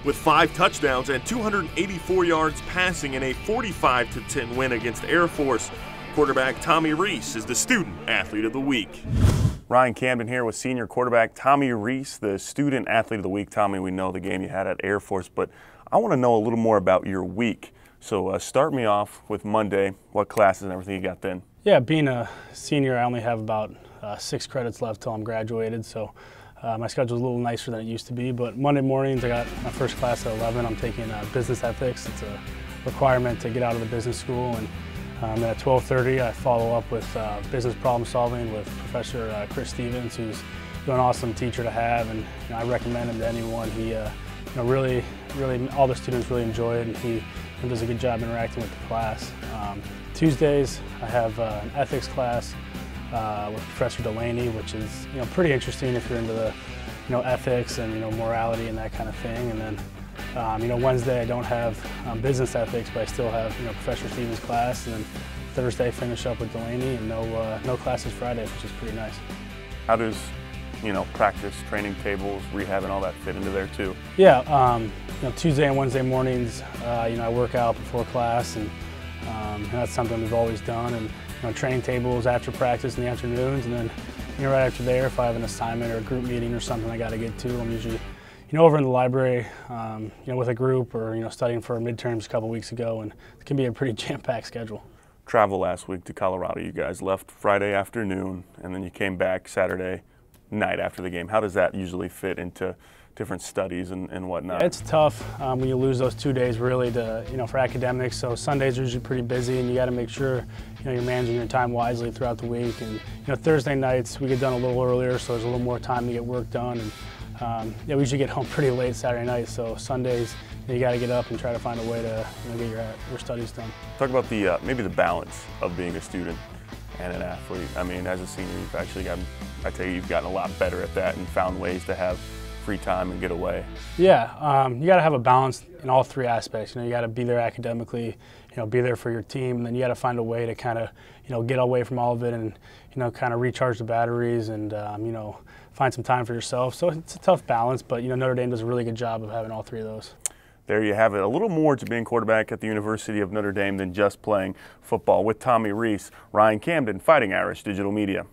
with 5 touchdowns and 284 yards passing in a 45-10 win against Air Force. Quarterback Tommy Rees is the Student Athlete of the Week. Ryan Camden here with senior quarterback Tommy Rees, the Student Athlete of the Week. Tommy, we know the game you had at Air Force, but I want to know a little more about your week. So start me off with Monday. What classes and everything you got then? Yeah, being a senior, I only have about 6 credits left till I'm graduated, so my schedule's a little nicer than it used to be. But Monday mornings, I got my first class at 11. I'm taking business ethics. It's a requirement to get out of the business school. And at 12:30, I follow up with business problem solving with Professor Chris Stevens, who's an awesome teacher to have, and I recommend him to anyone. He, really, all the students really enjoy it, and he does a good job interacting with the class. Tuesdays, I have an ethics class with Professor Delaney, which is pretty interesting if you're into the ethics and morality and that kind of thing. And then Wednesday I don't have business ethics, but I still have Professor Stevens' class. And then Thursday finish up with Delaney, and no classes Friday, which is pretty nice. How does practice, training tables, rehab, and all that fit into there too? Yeah, Tuesday and Wednesday mornings, I work out before class, and that's something we've always done. And training tables after practice in the afternoons, and then right after there, if I have an assignment or a group meeting or something I got to get to, I'm usually over in the library, with a group, or studying for midterms a couple weeks ago, and it can be a pretty jam-packed schedule. Travel last week to Colorado. You guys left Friday afternoon, and then you came back Saturday night after the game. How does that usually fit into different studies and whatnot? It's tough when you lose those 2 days really for academics. So Sundays are usually pretty busy, and you got to make sure you're managing your time wisely throughout the week. And Thursday nights we get done a little earlier, so there's a little more time to get work done. And we usually get home pretty late Saturday night. So Sundays you got to get up and try to find a way to get your studies done. Talk about the maybe the balance of being a student and an athlete. I mean, as a senior, you've actually gotten, I tell you, you've gotten a lot better at that and found ways to have free time and get away. Yeah, you got to have a balance in all 3 aspects. You got to be there academically, be there for your team, and then you got to find a way to kind of, get away from all of it and, kind of recharge the batteries and, find some time for yourself. So it's a tough balance, but, Notre Dame does a really good job of having all 3 of those. There you have it. A little more to being quarterback at the University of Notre Dame than just playing football. With Tommy Rees, Ryan Camden, Fighting Irish Digital Media.